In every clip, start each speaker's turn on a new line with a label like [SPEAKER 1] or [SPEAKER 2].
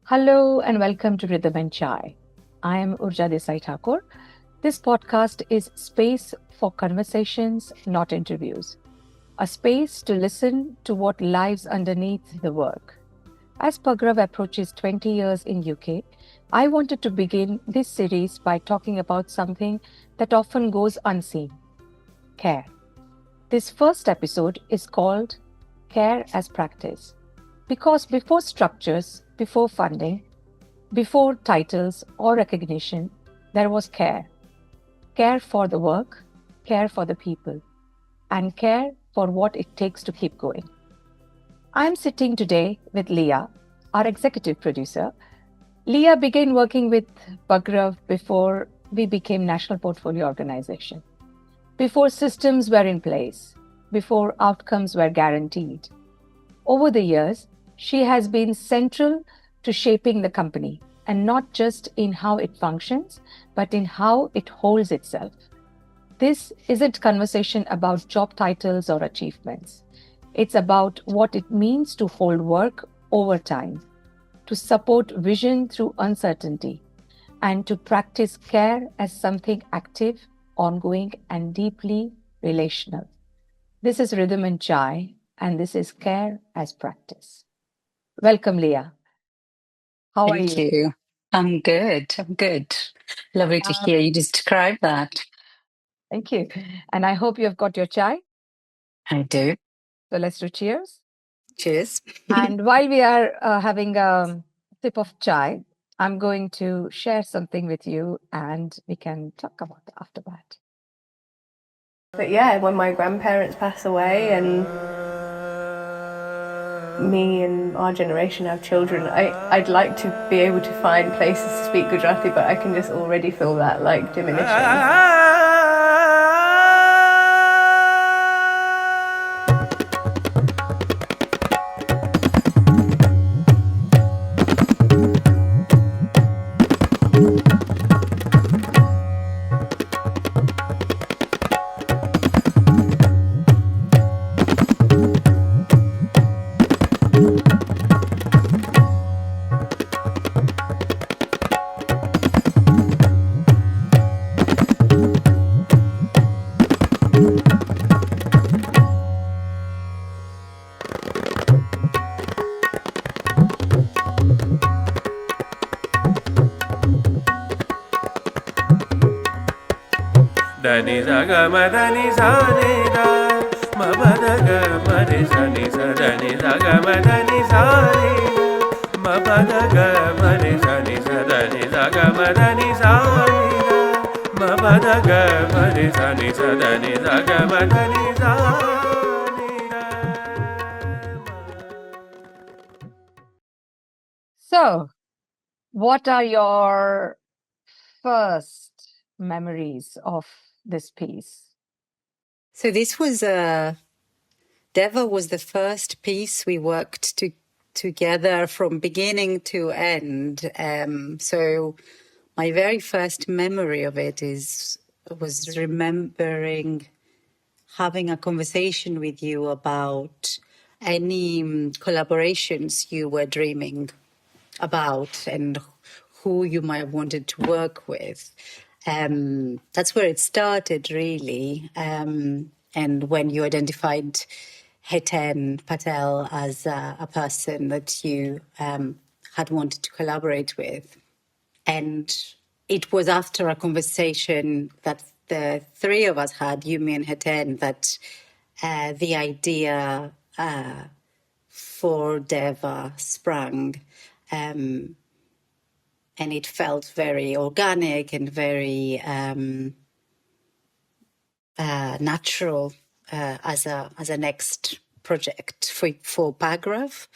[SPEAKER 1] Hello and welcome to Rhythm and Chai. I am Urja Desai Thakore. This podcast is space for conversations, not interviews. A space to listen to what lies underneath the work. As Pagrav approaches 20 years in UK, I wanted to begin this series by talking about something that often goes unseen: care. This first episode is called Care as Practice because before structures, before funding, before titles or recognition, there was care. Care for the work, care for the people, and care for what it takes to keep going. I'm sitting today with Lia, our executive producer. Lia began working with Pagrav before we became National Portfolio Organization, before systems were in place, before outcomes were guaranteed. Over the years, she has been central to shaping the company, and not just in how it functions, but in how it holds itself. This isn't conversation about job titles or achievements. It's about what it means to hold work over time, to support vision through uncertainty, and to practice care as something active, ongoing, and deeply relational. This is Rhythm and Chai, and this is Care as Practice. Welcome, Leah. How are
[SPEAKER 2] Thank
[SPEAKER 1] you?
[SPEAKER 2] you. I'm good. I'm good. Lovely to
[SPEAKER 1] Um,
[SPEAKER 2] hear you describe that.
[SPEAKER 1] Thank you. And I hope you have got your chai.
[SPEAKER 2] I do.
[SPEAKER 1] So let's do cheers.
[SPEAKER 2] Cheers.
[SPEAKER 1] And while we are having a sip of chai, I'm going to share something with you and we can talk about it after that.
[SPEAKER 3] But yeah, when my grandparents pass away and me and our generation have children, I'd like to be able to find places to speak Gujarati, but I can just already feel that like diminishing.
[SPEAKER 4] Dani saga ma dani sa ni da ma ba da ga ma re sa ni sa dani saga ma dani sa ni da ma ba da ga ma re sa ni sa dani saga ma dani sa ni da ma ba da ga ma re sa ni sa dani saga ma dani sa ni da.
[SPEAKER 1] So, what are your first memories of this piece?
[SPEAKER 2] So this was Deva was the first piece we worked together from beginning to end. So my very first memory of it was remembering having a conversation with you about any collaborations you were dreaming about and who you might have wanted to work with. That's where it started, really. And when you identified Hiten Patel as a person that you had wanted to collaborate with. And it was after a conversation that the three of us had, you, me, and Heten, that the idea for Deva sprang. And it felt very organic and very natural as a next project for Pagrav,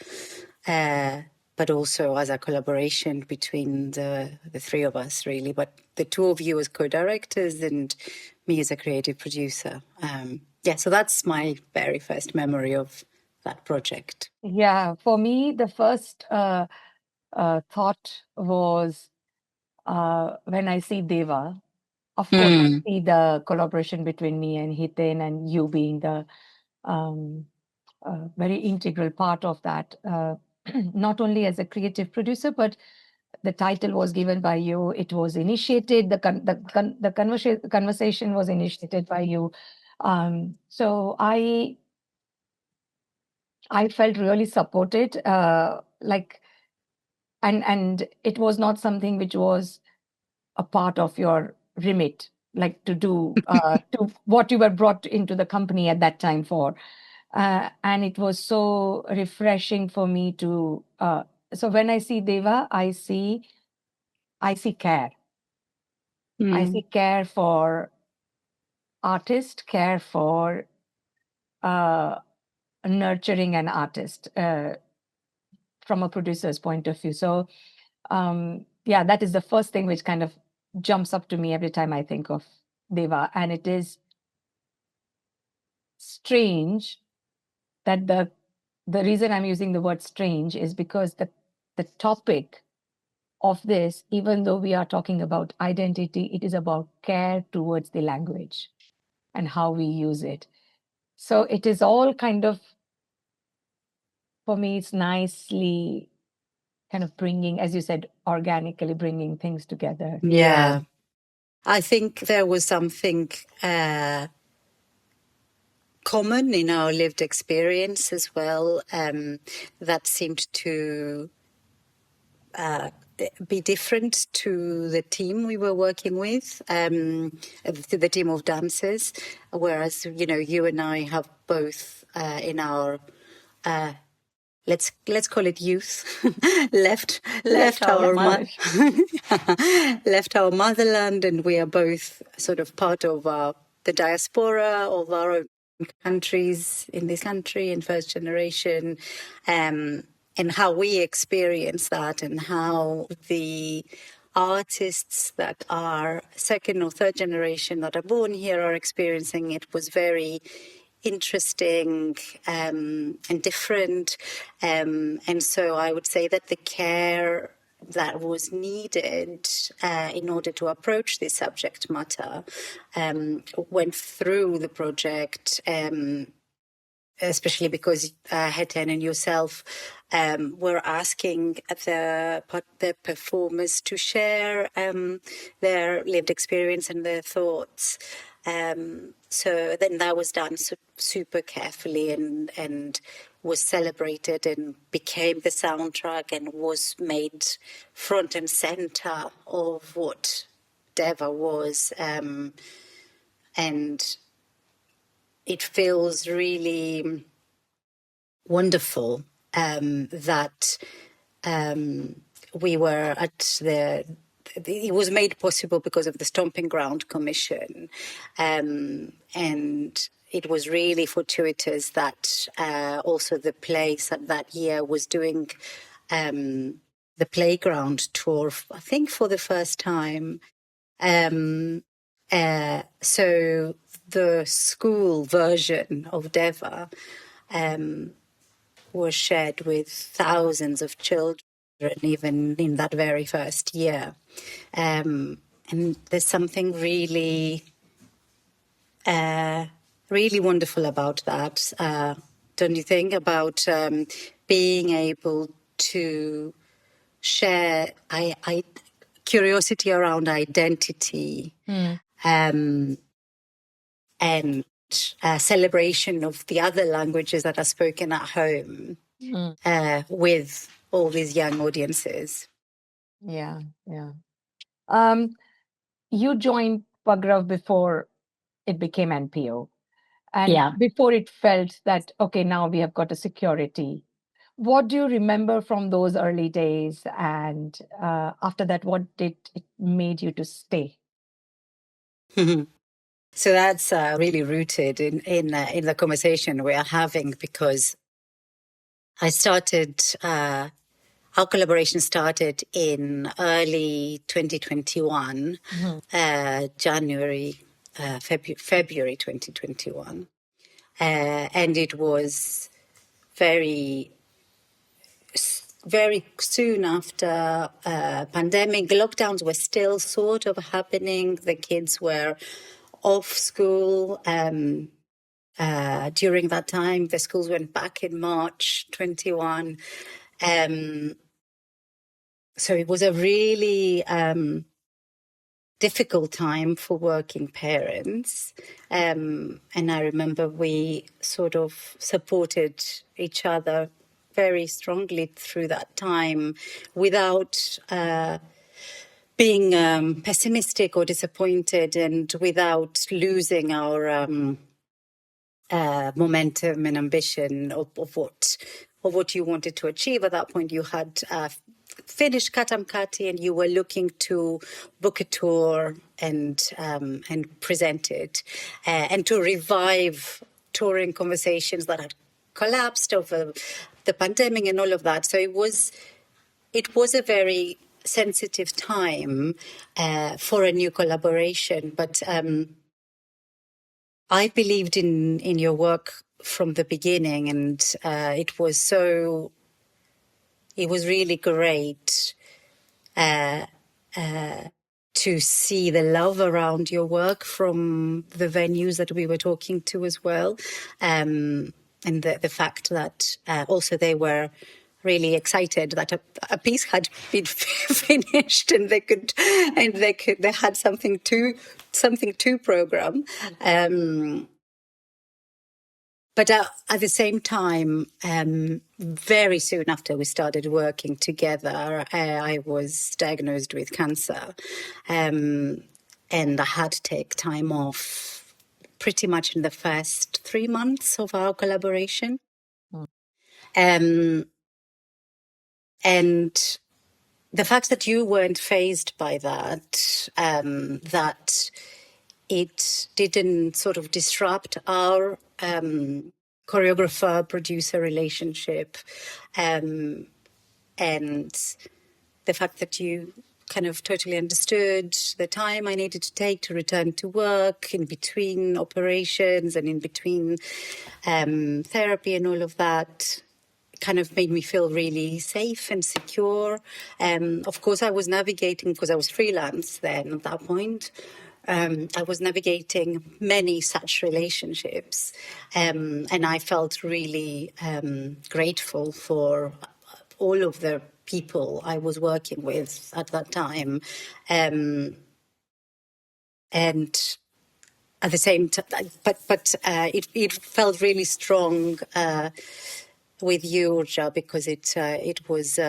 [SPEAKER 2] but also as a collaboration between the three of us, really. But the two of you as co-directors and me as a creative producer. So that's my very first memory of that project.
[SPEAKER 1] Yeah, for me, the first thought was when I see Deva. Of course, I see the collaboration between me and Hiten and you being the very integral part of that. not only as a creative producer, but the title was given by you. It was initiated. The conversation was initiated by you. So I felt really supported. And it was not something which was a part of your remit, like to do to what you were brought into the company at that time for. And it was so refreshing for me to. So when I see Deva, I see care. I see care for artist, care for nurturing an artist from a producer's point of view. So, yeah, that is the first thing which kind of jumps up to me every time I think of Deva. And it is strange that the reason I'm using the word strange is because the topic of this, even though we are talking about identity, it is about care towards the language and how we use it. So it is all kind of, for me, it's nicely kind of bringing, as you said, organically bringing things together.
[SPEAKER 2] Yeah. I think there was something common in our lived experience as well, that seemed to be different to the team we were working with, to the team of dancers, whereas, you and I have both in our let's call it youth, left our left our motherland, and we are both sort of part of the diaspora of our own countries in this country in first generation, and how we experience that, and how the artists that are second or third generation that are born here are experiencing it was very interesting and different. And so I would say that the care that was needed in order to approach this subject matter went through the project, especially because Heten and yourself were asking the performers to share their lived experience and their thoughts. So then that was done super carefully and was celebrated and became the soundtrack and was made front and center of what Deva was. And it feels really wonderful that we were at it was made possible because of the Stomping Ground Commission. And it was really fortuitous that also the place that year was doing the playground tour, I think for the first time. So the school version of Deva was shared with thousands of children, even in that very first year. And there's something really, really wonderful about that, don't you think? About being able to share curiosity around identity, and celebration of the other languages that are spoken at home with all these young audiences.
[SPEAKER 1] Yeah. You joined Pagrav before it became NPO. And before it felt that, okay, now we have got a security. What do you remember from those early days? And after that, what did it made you to stay?
[SPEAKER 2] So that's really rooted in the conversation we are having, because I started, our collaboration started in early 2021, January, February 2021. And it was very soon after pandemic. The lockdowns were still sort of happening. The kids were off school during that time. The schools went back in March 21. So it was a really difficult time for working parents. And I remember we sort of supported each other very strongly through that time without being pessimistic or disappointed, and without losing our momentum and ambition of what you wanted to achieve. At that point, you had finished Katam Kati, and you were looking to book a tour and present it, and to revive touring conversations that had collapsed over the pandemic and all of that. So it was a very sensitive time for a new collaboration, but I believed in your work from the beginning, and it was really great to see the love around your work from the venues that we were talking to as well, and the fact that also they were really excited that a piece had been finished, and they had something to program. But at the same time, very soon after we started working together, I was diagnosed with cancer, and I had to take time off pretty much in the first 3 months of our collaboration. And the fact that you weren't fazed by that, that it didn't sort of disrupt our choreographer-producer relationship, and the fact that you kind of totally understood the time I needed to take to return to work in between operations and in between therapy and all of that, kind of made me feel really safe and secure. Of course, I was navigating, because I was freelance then at that point, I was navigating many such relationships, and I felt really grateful for all of the people I was working with at that time. And at the same time, but it felt really strong with you, Urja, because it was,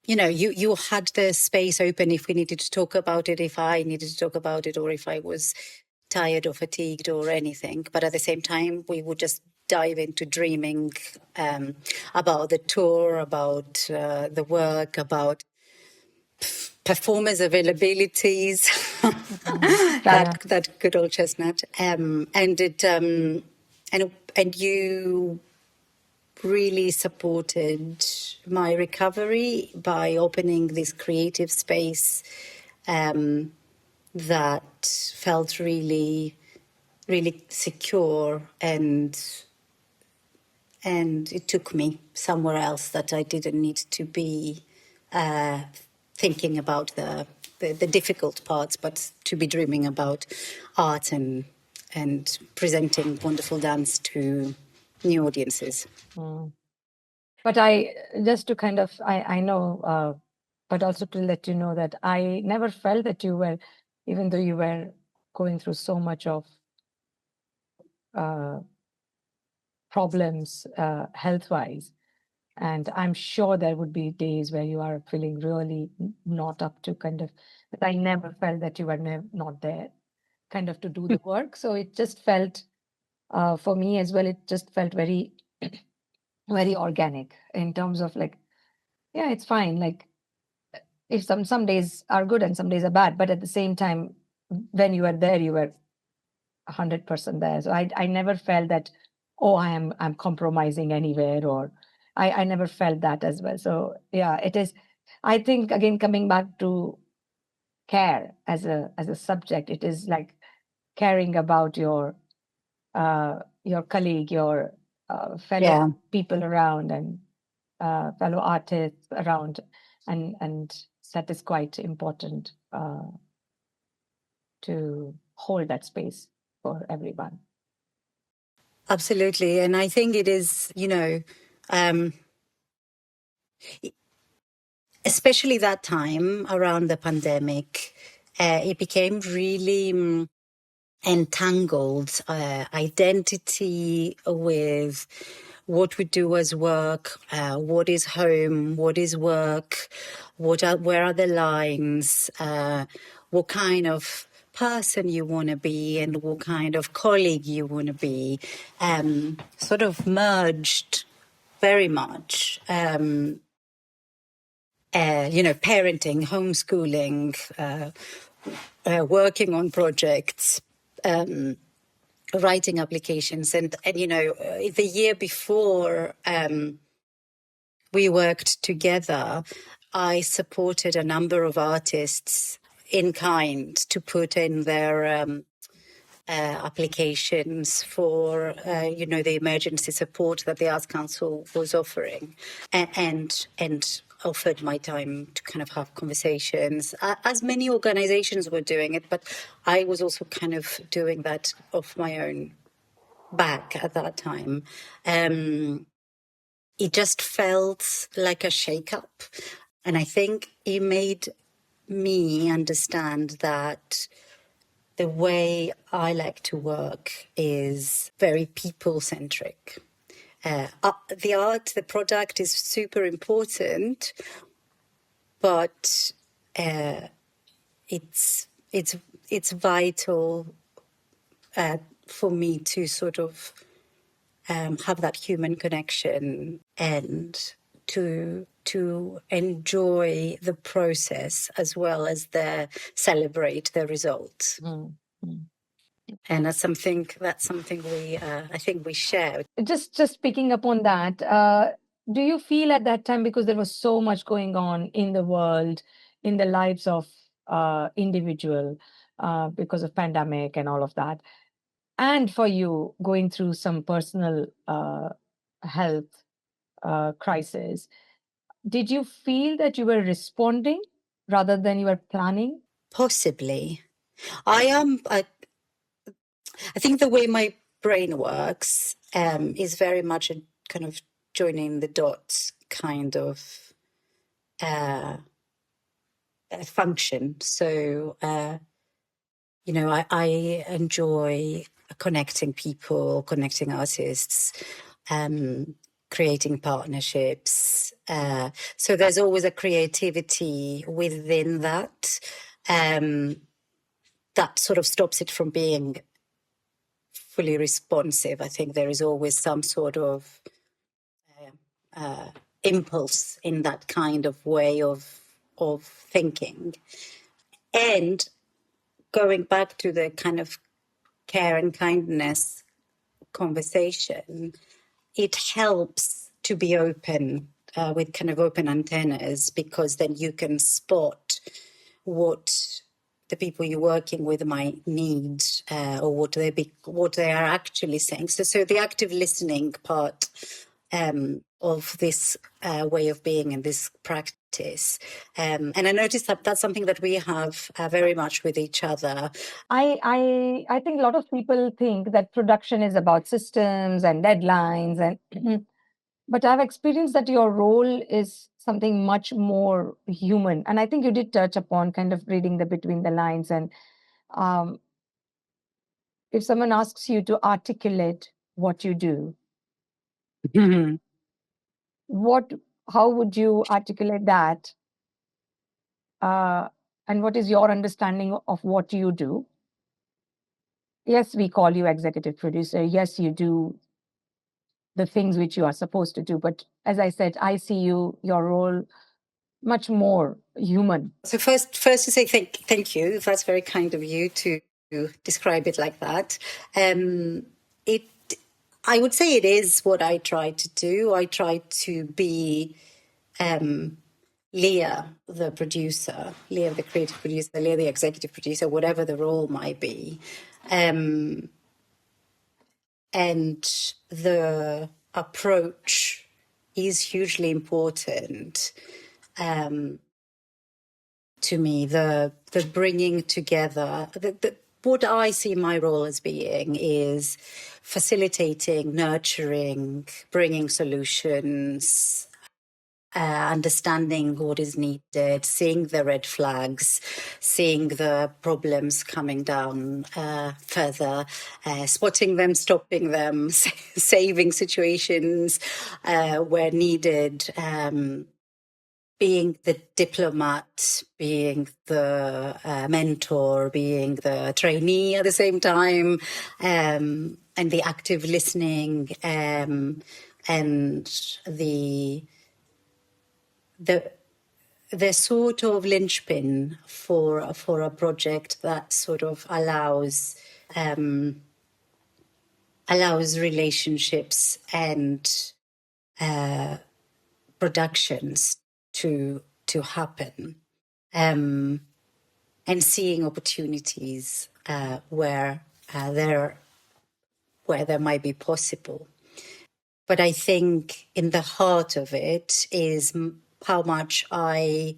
[SPEAKER 2] you had the space open if we needed to talk about it, if I needed to talk about it, or if I was tired or fatigued or anything. But at the same time, we would just dive into dreaming about the tour, about the work, about performers' availabilities, that good old chestnut, and you really supported my recovery by opening this creative space that felt really, really secure, and it took me somewhere else that I didn't need to be thinking about the difficult parts, but to be dreaming about art and presenting wonderful dance to new audiences.
[SPEAKER 1] But just to kind of, I know, but also to let you know that I never felt that you were, even though you were going through so much of problems health-wise, and I'm sure there would be days where you are feeling really not up to kind of, but I never felt that you were not there kind of to do the work. So it just felt, for me as well, it just felt very, very organic in terms of like, yeah, it's fine. Like if some days are good and some days are bad, but at the same time, when you were there, you were 100% there. So I never felt that, oh, I'm compromising anywhere, or I never felt that as well. So yeah, it is. I think again coming back to care as a subject, it is like caring about your colleague, your fellow people around, and fellow artists around, and that is quite important to hold that space for everyone.
[SPEAKER 2] Absolutely. And I think it is, especially that time around the pandemic, it became really entangled identity with what we do as work, what is home, what is work, where are the lines, what kind of person you want to be and what kind of colleague you want to be, sort of merged very much. Parenting, homeschooling, working on projects, writing applications. And the year before we worked together, I supported a number of artists in kind to put in their applications for, the emergency support that the Arts Council was offering, and offered my time to kind of have conversations, as many organizations were doing it, but I was also kind of doing that off my own back at that time. It just felt like a shake-up, and I think it made me understand that the way I like to work is very people-centric. The art, the product is super important, but it's vital for me to sort of have that human connection and to enjoy the process as well as celebrate the result. And that's something we I think we share.
[SPEAKER 1] Just picking up on that, do you feel at that time, because there was so much going on in the world, in the lives of individual, because of pandemic and all of that, and for you going through some personal health crisis, did you feel that you were responding rather than you were planning?
[SPEAKER 2] Possibly. I think the way my brain works is very much a kind of joining the dots kind of function. So, I enjoy connecting people, connecting artists, creating partnerships. So there's always a creativity within that that sort of stops it from being fully responsive. I think there is always some sort of impulse in that kind of way of thinking. And going back to the kind of care and kindness conversation, it helps to be open with kind of open antennas, because then you can spot what the people you're working with might need, or what they are actually saying. So the active listening part of this way of being and this practice, and I noticed that that's something that we have very much with each other.
[SPEAKER 1] I think a lot of people think that production is about systems and deadlines, and but I've experienced that your role is something much more human. And I think you did touch upon kind of reading the between the lines. And um, if someone asks you to articulate what you do, what how would you articulate that? And what is your understanding of what you do? Yes, we call you executive producer. Yes, you do the things which you are supposed to do. But as I said, I see your role much more human.
[SPEAKER 2] So first to say thank you. That's very kind of you to describe it like that. I would say it is what I try to do. I try to be Lia, the producer, Lia, the creative producer, Lia, the executive producer, whatever the role might be. And the approach is hugely important to me. The bringing together, what I see my role as being is facilitating, nurturing, bringing solutions, understanding what is needed, seeing the red flags, seeing the problems coming down further, spotting them, stopping them, saving situations where needed, being the diplomat, being the mentor, being the trainee at the same time, and the active listening, and the sort of linchpin for a project that sort of allows relationships and productions to happen, and seeing opportunities where there might be possible. But I think in the heart of it is how much I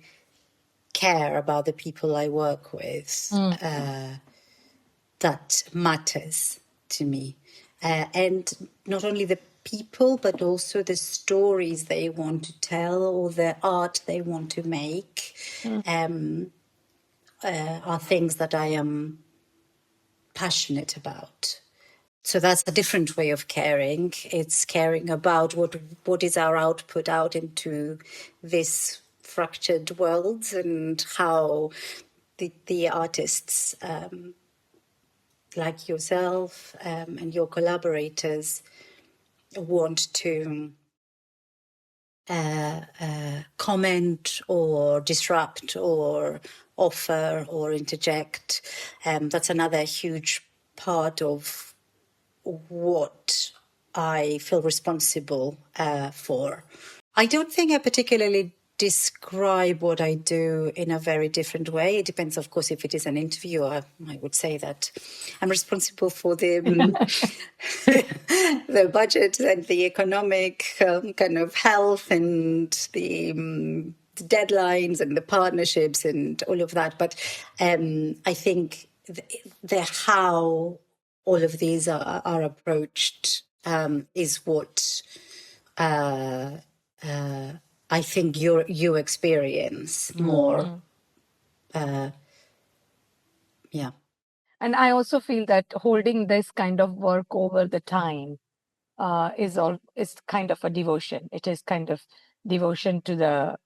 [SPEAKER 2] care about the people I work with. That matters to me. And not only the people, but also the stories they want to tell or the art they want to make are things that I am passionate about. So that's a different way of caring. It's caring about what is our output out into this fractured world, and how the artists like yourself and your collaborators want to comment or disrupt or offer or interject. That's another huge part of what I feel responsible for. I don't think I particularly describe what I do in a very different way. It depends, of course, if it is an interview. I would say that I'm responsible for the the budget and the economic kind of health and the deadlines and the partnerships and all of that. But I think the how all of these are approached is what I think you experience more. Yeah.
[SPEAKER 1] And I also feel that holding this kind of work over the time is kind of a devotion. It is kind of devotion to the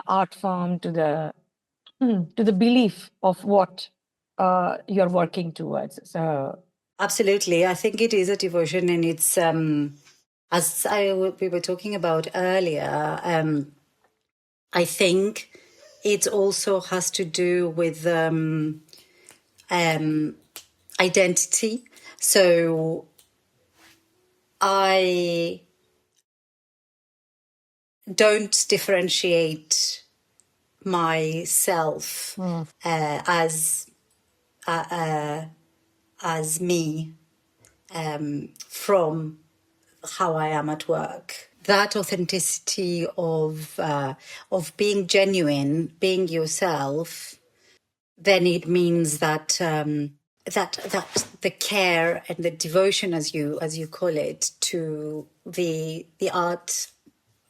[SPEAKER 1] art form, to the belief of what you're working towards. So
[SPEAKER 2] Absolutely, I think it is a devotion, and it's as we were talking about earlier. I think it also has to do with identity. So I don't differentiate myself as me from how I am at work. That authenticity of being genuine, being yourself, then it means that that the care and the devotion, as you call it, to the art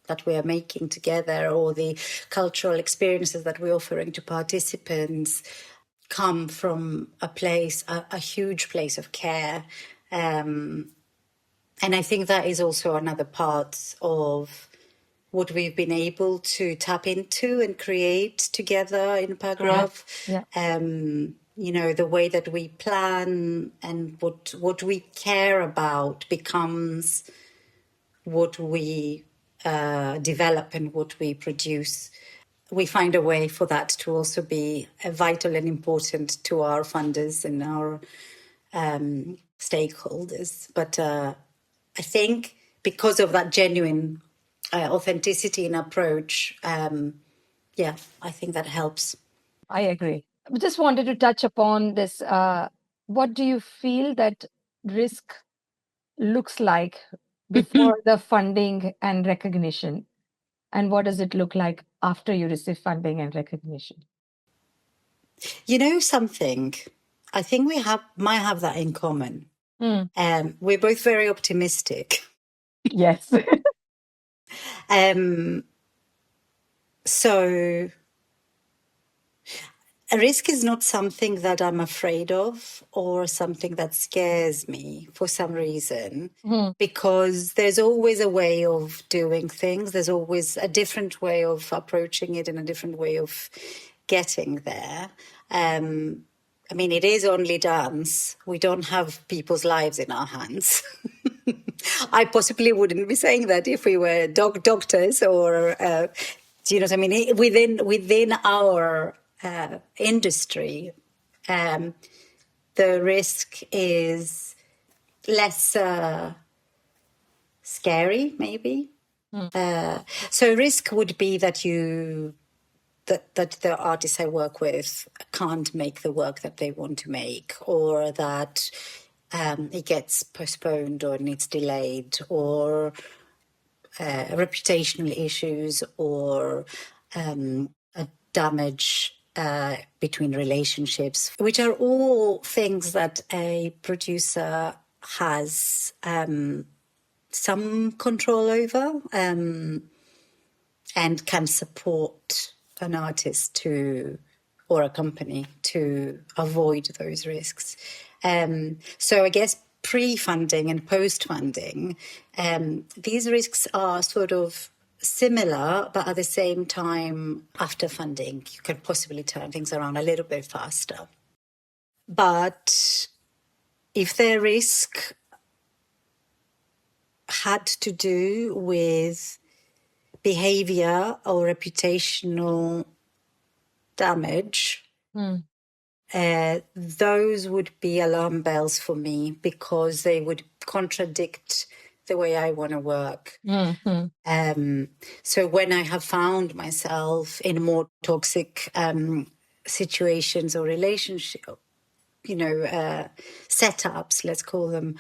[SPEAKER 2] that we are making together, or the cultural experiences that we're offering to participants, come from a huge place of care. And I think that is also another part of what we've been able to tap into and create together in Pagrav.
[SPEAKER 1] Yeah.
[SPEAKER 2] The way that we plan and what we care about becomes what we develop and what we produce. We find a way for that to also be vital and important to our funders and our stakeholders. But I think because of that genuine authenticity in approach, I think that helps.
[SPEAKER 1] I agree. I just wanted to touch upon this. What do you feel that risk looks like before the funding and recognition? And what does it look like after you receive funding and recognition?
[SPEAKER 2] You know something? I think we might have that in common.
[SPEAKER 1] Mm.
[SPEAKER 2] We're both very optimistic.
[SPEAKER 1] Yes.
[SPEAKER 2] So a risk is not something that I'm afraid of or something that scares me for some reason, because there's always a way of doing things. There's always a different way of approaching it and a different way of getting there. I mean, it is only dance. We don't have people's lives in our hands. I possibly wouldn't be saying that if we were doctors or, do you know what I mean? Within our industry, the risk is less scary, maybe. So risk would be that that the artists I work with can't make the work that they want to make, or that it gets postponed or it's delayed, or reputational issues, or a damage between relationships, which are all things that a producer has some control over, and can support an artist or a company to avoid those risks. So I guess pre-funding and post-funding, these risks are sort of similar, but at the same time, after funding, you can possibly turn things around a little bit faster. But if the risk had to do with behavior or reputational damage, those would be alarm bells for me, because they would contradict the way I want to work. So when I have found myself in more toxic situations or relationship, setups, let's call them,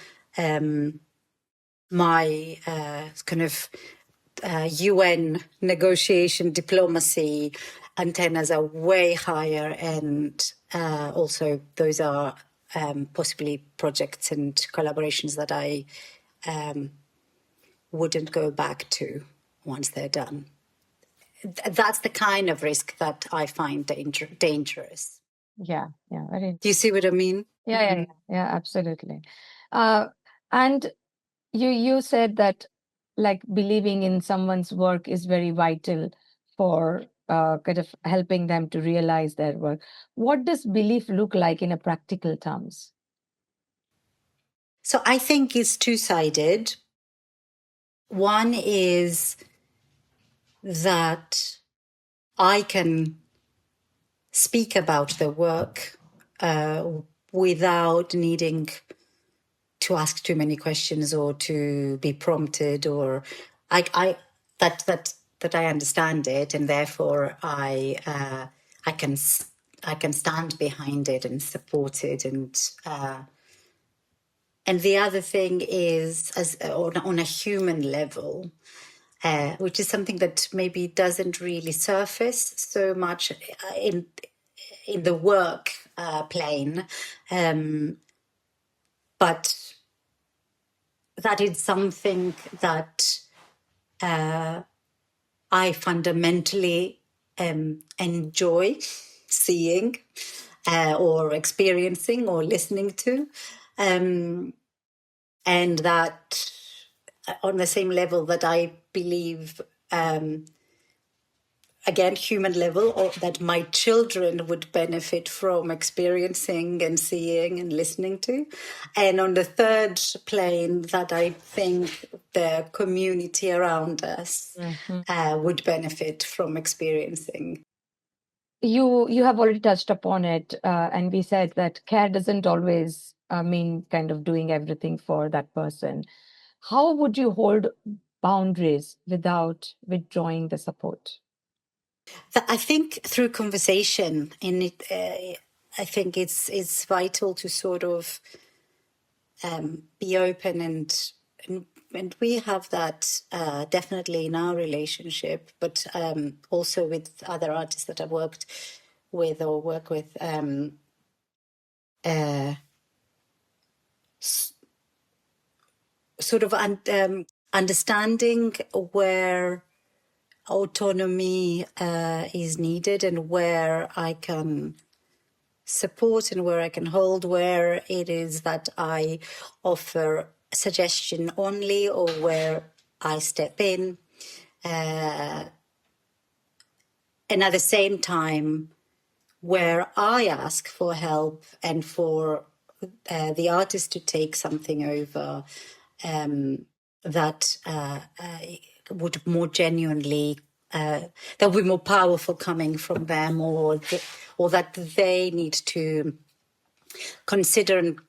[SPEAKER 2] my kind of UN negotiation diplomacy antennas are way higher, and also those are possibly projects and collaborations that I wouldn't go back to once they're done. That's the kind of risk that I find dangerous.
[SPEAKER 1] Yeah, very.
[SPEAKER 2] Do you see what I mean?
[SPEAKER 1] Yeah, absolutely. And you said that, like, believing in someone's work is very vital for kind of helping them to realize their work. What does belief look like in a practical terms?
[SPEAKER 2] So I think it's two-sided. One is that I can speak about the work without needing to ask too many questions or to be prompted, or that I understand it, and therefore I can stand behind it and support it, and the other thing is on a human level, which is something that maybe doesn't really surface so much in the work plane, but that is something that I fundamentally enjoy seeing or experiencing or listening to, and that on the same level that I believe, again, human level, or that my children would benefit from experiencing and seeing and listening to. And on the third plane, that I think the community around us would benefit from experiencing.
[SPEAKER 1] You have already touched upon it, and we said that care doesn't always mean kind of doing everything for that person. How would you hold boundaries without withdrawing the support?
[SPEAKER 2] I think through conversation, and I think it's vital to sort of be open, and we have that definitely in our relationship, but also with other artists that I've worked with or work with. uh, sort of understanding where autonomy is needed and where I can support and where I can hold, where it is that I offer suggestion only or where I step in. And at the same time, where I ask for help and for the artist to take something over that would more genuinely, that would be more powerful coming from them, or that they need to consider and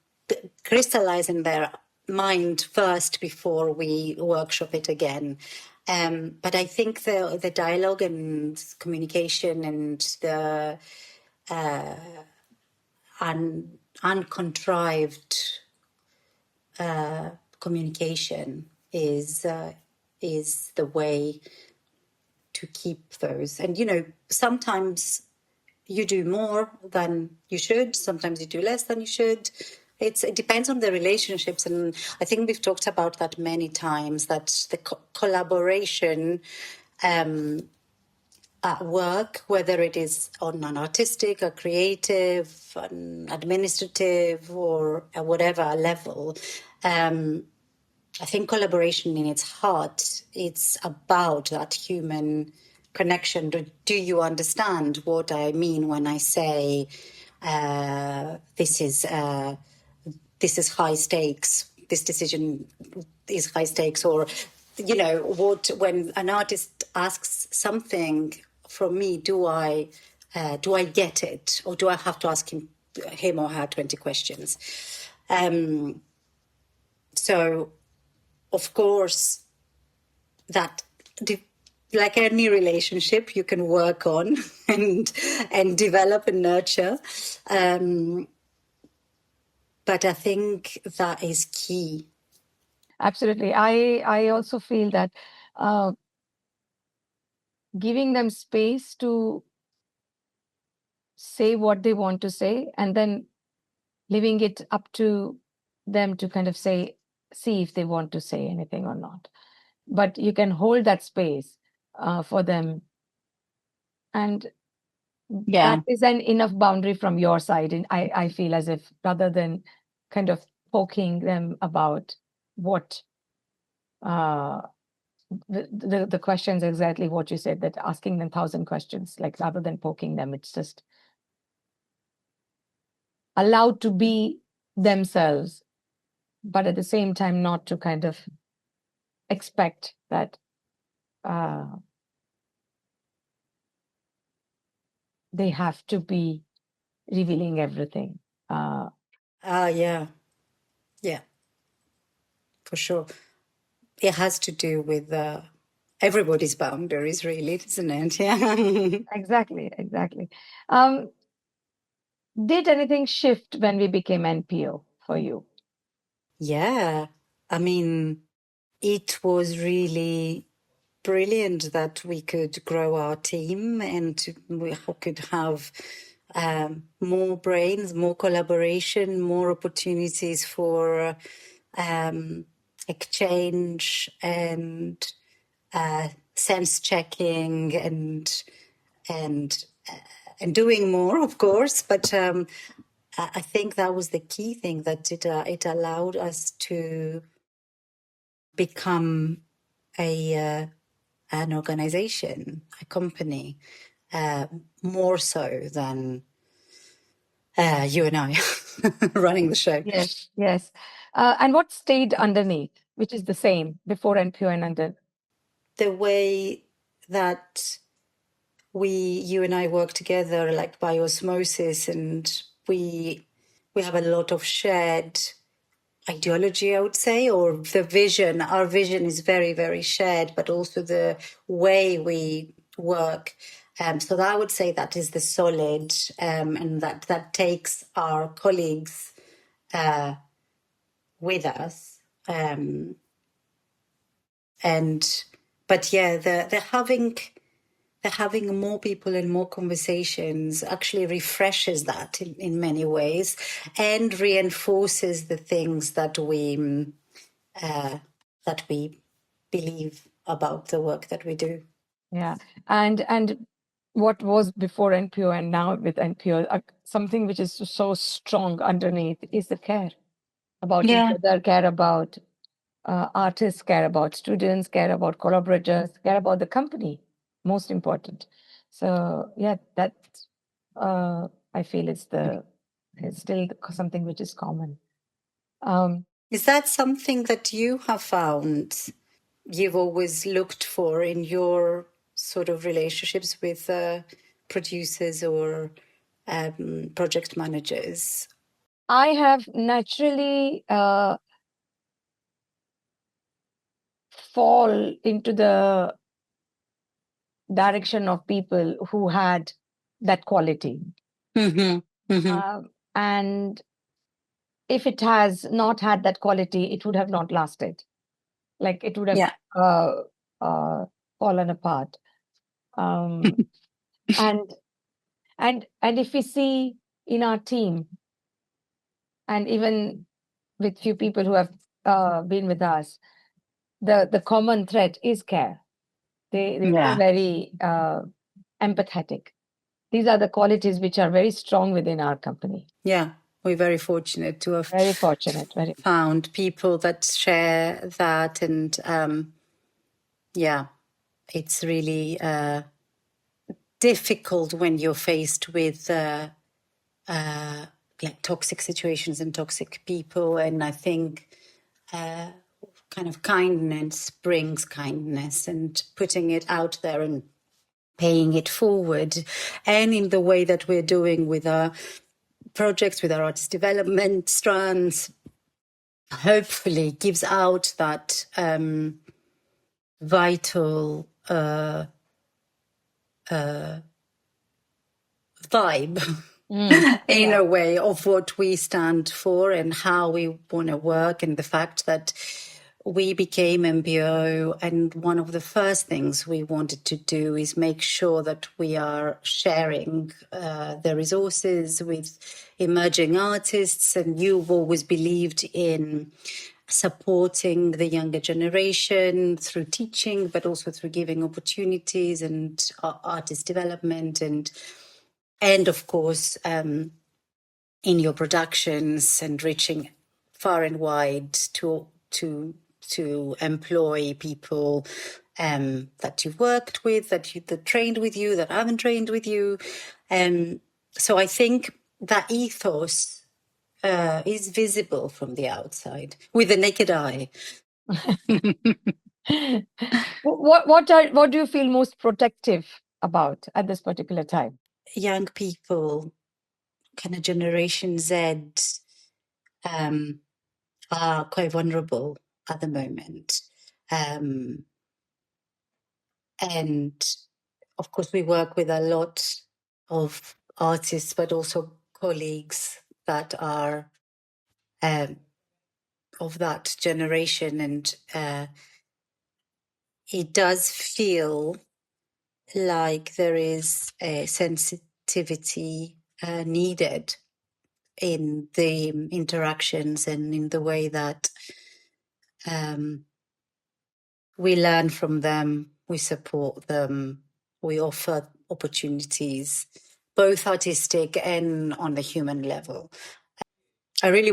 [SPEAKER 2] crystallize in their mind first before we workshop it again. But I think the dialogue and communication and the uncontrived communication is the way to keep those. And sometimes you do more than you should. Sometimes you do less than you should. It depends on the relationships, and I think we've talked about that many times. That the collaboration at work, whether it is on an artistic, a creative, an administrative, or whatever level, I think collaboration in its heart, it's about that human connection. Do you understand what I mean when I say this is high stakes? This decision is high stakes, or what when an artist asks something from me, do I get it, or do I have to ask him or her 20 questions? So, of course, that like any relationship, you can work on and develop and nurture. But I think that is key.
[SPEAKER 1] Absolutely. I also feel that giving them space to say what they want to say, and then leaving it up to them to kind of see if they want to say anything or not. But you can hold that space for them, and that is an enough boundary from your side. And I feel as if, rather than kind of poking them about what the questions, exactly what you said, that asking them 1,000 questions, like rather than poking them, it's just allowed to be themselves, but at the same time not to kind of expect that they have to be revealing everything.
[SPEAKER 2] Yeah, for sure. It has to do with everybody's boundaries, really, isn't it? Yeah.
[SPEAKER 1] Exactly. Did anything shift when we became NPO for you?
[SPEAKER 2] Yeah. I mean, it was really brilliant that we could grow our team and we could have more brains, more collaboration, more opportunities for exchange and sense checking and doing more, of course. But I think that was the key thing, that it allowed us to become an organization, a company, more so than you and I running the show.
[SPEAKER 1] Yes. And what stayed underneath, which is the same before NPO and under?
[SPEAKER 2] The way that you and I work together, like by osmosis, and we have a lot of shared ideology, I would say, or the vision. Our vision is very, very shared, but also the way we work. So I would say that is the solid, and that takes our colleagues with us. But yeah, the having having more people and more conversations actually refreshes that in many ways and reinforces the things that we believe about the work that we do.
[SPEAKER 1] Yeah. And what was before NPO and now with NPO, something which is so strong underneath is the care about each other, care about artists, care about students, care about collaborators, care about the company, most important. So yeah, that I feel it's still something which is common.
[SPEAKER 2] Is that something that you have found you've always looked for in your sort of relationships with producers or project managers?
[SPEAKER 1] I have naturally fall into the direction of people who had that quality. And if it has not had that quality, it would have not lasted. Like it would have fallen apart. And if we see in our team, and even with few people who have been with us, the common thread is care. They're very empathetic. These are the qualities which are very strong within our company.
[SPEAKER 2] Yeah, we're very fortunate to have found people that share that. And it's really difficult when you're faced with like toxic situations and toxic people. And I think kind of kindness brings kindness, and putting it out there and paying it forward. And in the way that we're doing with our projects, with our artist development strands, hopefully gives out that vital vibe in a way of what we stand for and how we want to work. And the fact that we became MPO, and one of the first things we wanted to do is make sure that we are sharing the resources with emerging artists. And you've always believed in supporting the younger generation through teaching, but also through giving opportunities and artist development, and of course in your productions, and reaching far and wide to employ people that you've worked with, that trained with you, that haven't trained with you. So I think that ethos is visible from the outside with the naked eye.
[SPEAKER 1] What do you feel most protective about at this particular time?
[SPEAKER 2] Young people, kind of Generation Z, are quite vulnerable at the moment. And of course, we work with a lot of artists, but also colleagues that are of that generation. And it does feel like there is a sensitivity needed in the interactions and in the way that we learn from them, we support them, we offer opportunities, both artistic and on the human level. I really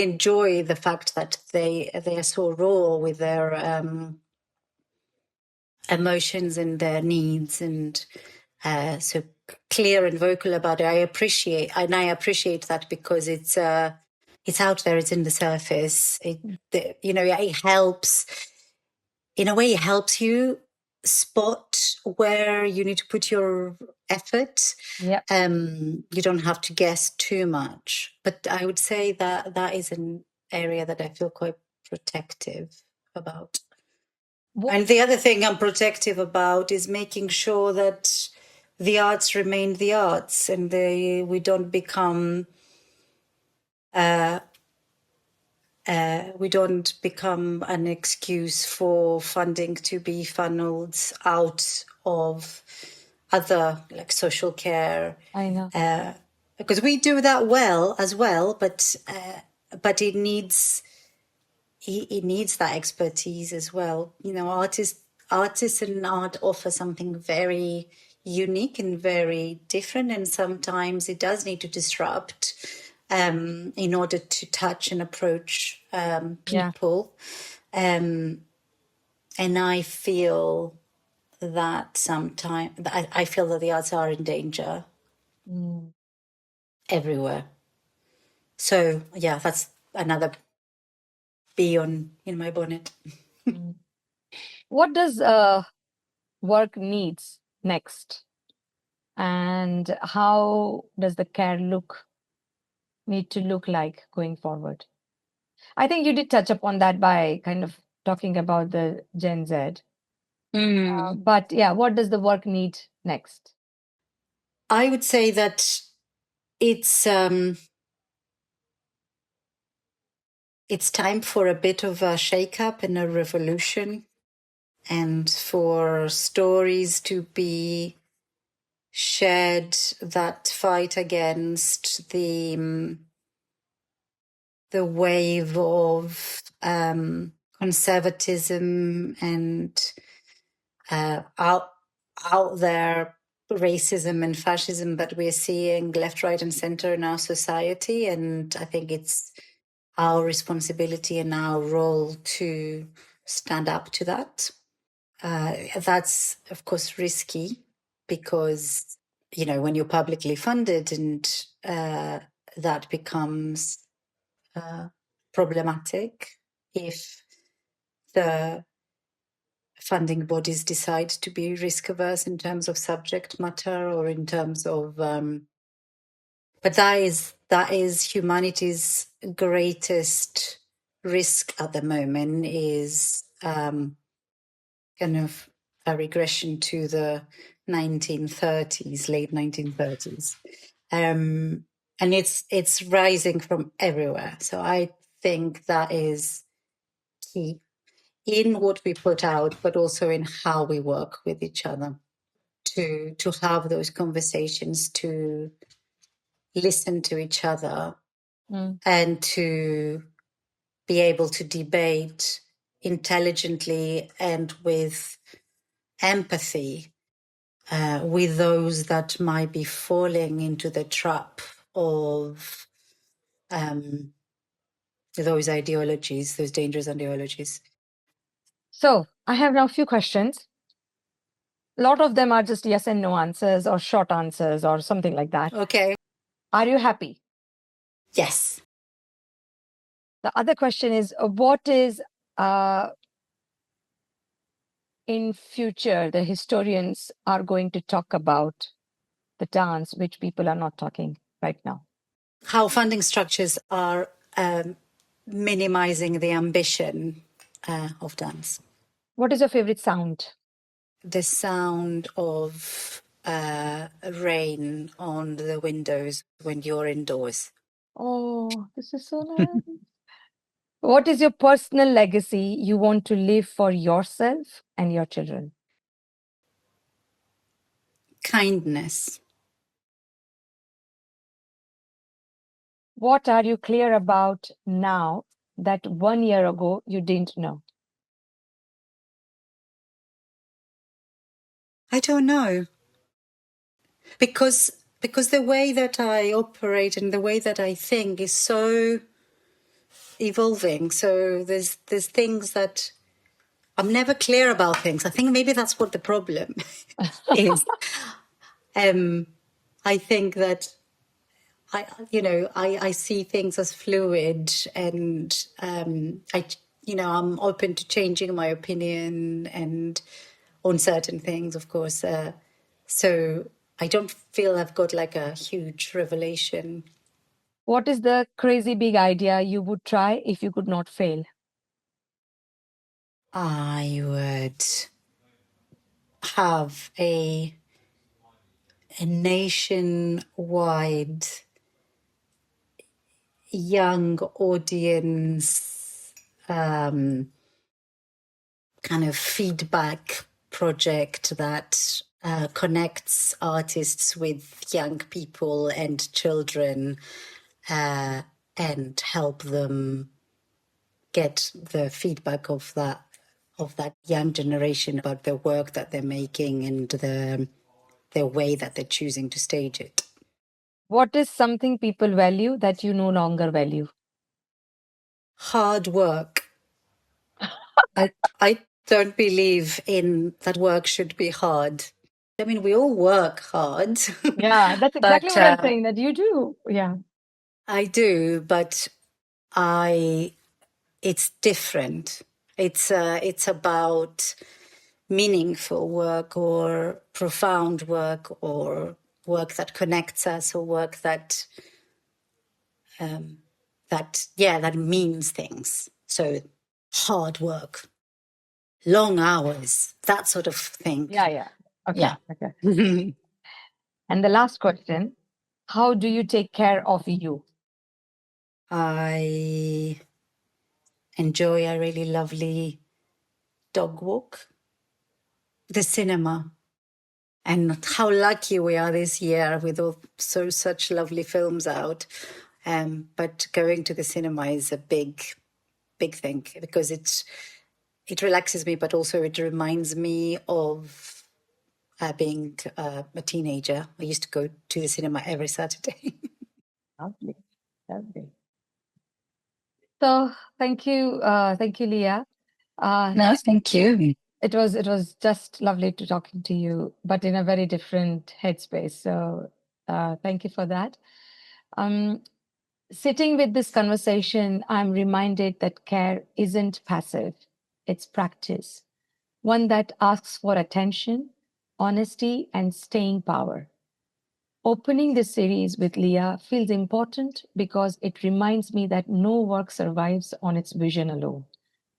[SPEAKER 2] enjoy the fact that they are so raw with their emotions and their needs, and so clear and vocal about it. I appreciate that, because it's out there, it's in the surface. It helps. In a way, it helps you spot where you need to put your effort.
[SPEAKER 1] Yeah.
[SPEAKER 2] You don't have to guess too much. But I would say that is an area that I feel quite protective about. And the other thing I'm protective about is making sure that the arts remain the arts, and we don't become an excuse for funding to be funneled out of other like social care,
[SPEAKER 1] I know.
[SPEAKER 2] because we do that well as well, but it needs that expertise as well. You know, artists and art offer something very unique and very different, and sometimes it does need to disrupt in order to touch and approach people. And I feel that sometimes I feel that the arts are in danger everywhere. So yeah, that's another bee in my bonnet.
[SPEAKER 1] What does work needs next? And how does the care need to look like going forward? I think you did touch upon that by kind of talking about the Gen Z. But yeah, what does the work need next?
[SPEAKER 2] I would say that it's time for a bit of a shake-up and a revolution, and for stories to be shared that fight against the wave of conservatism and out there racism and fascism that we're seeing left, right, and center in our society. And I think it's our responsibility and our role to stand up to that. That's, of course, risky because, you know, when you're publicly funded and that becomes problematic if the funding bodies decide to be risk averse in terms of subject matter or in terms of but that is humanity's greatest risk at the moment, is kind of a regression to the 1930s, late 1930s, and it's rising from everywhere. So I think that is key in what we put out, but also in how we work with each other, to have those conversations, to listen to each other, and to be able to debate intelligently and with empathy with those that might be falling into the trap of those ideologies, those dangerous ideologies.
[SPEAKER 1] So I have now a few questions. A lot of them are just yes and no answers or short answers or something like that.
[SPEAKER 2] Okay.
[SPEAKER 1] Are you happy?
[SPEAKER 2] Yes.
[SPEAKER 1] The other question is, what is in future the historians are going to talk about the dance, which people are not talking right now?
[SPEAKER 2] How funding structures are minimizing the ambition of dance.
[SPEAKER 1] What is your favorite sound?
[SPEAKER 2] The sound of rain on the windows when you're indoors.
[SPEAKER 1] Oh, this is so nice. What is your personal legacy you want to leave for yourself and your children?
[SPEAKER 2] Kindness.
[SPEAKER 1] What are you clear about now that 1 year ago you didn't know?
[SPEAKER 2] I don't know. Because the way that I operate and the way that I think is so evolving. So there's things that I'm never clear about things. I think maybe that's what the problem is. I think that I see things as fluid, and I'm open to changing my opinion and on certain things, of course. So I don't feel I've got like a huge revelation.
[SPEAKER 1] What is the crazy big idea you would try if you could not fail?
[SPEAKER 2] I would have a nationwide young audience kind of feedback project that connects artists with young people and children and help them get the feedback of that young generation about the work that they're making and the way that they're choosing to stage it.
[SPEAKER 1] What is something people value that you no longer value?
[SPEAKER 2] Hard work. I don't believe in that work should be hard. I mean, we all work hard.
[SPEAKER 1] Yeah, that's exactly
[SPEAKER 2] but
[SPEAKER 1] what I'm saying, that you do. Yeah.
[SPEAKER 2] I do, but it's different. It's about meaningful work or profound work or work that connects us or work that means things. So hard work, long hours, that sort of thing.
[SPEAKER 1] Yeah. Okay.
[SPEAKER 2] Yeah.
[SPEAKER 1] Okay. And the last question, how do you take care of you?
[SPEAKER 2] I enjoy a really lovely dog walk, the cinema, and how lucky we are this year with such lovely films out. But going to the cinema is a big thing because it relaxes me, but also it reminds me of being a teenager. I used to go to the cinema every Saturday.
[SPEAKER 1] Lovely. Lovely. So thank you, Lia.
[SPEAKER 2] No, thank you.
[SPEAKER 1] It was just lovely to talking to you, but in a very different headspace. So thank you for that. Sitting with this conversation, I'm reminded that care isn't passive, it's practice, one that asks for attention, honesty, and staying power. Opening this series with Lia feels important because it reminds me that no work survives on its vision alone.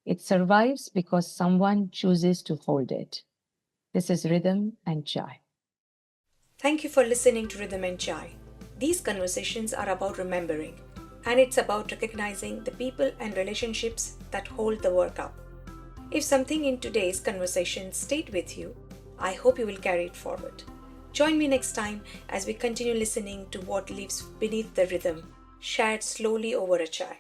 [SPEAKER 1] It survives because someone chooses to hold it. This is Rhythm and Chai. Thank you for listening to Rhythm and Chai. These conversations are about remembering, and it's about recognizing the people and relationships that hold the work up. If something in today's conversation stayed with you, I hope you will carry it forward. Join me next time as we continue listening to what lives beneath the rhythm, shared slowly over a chai.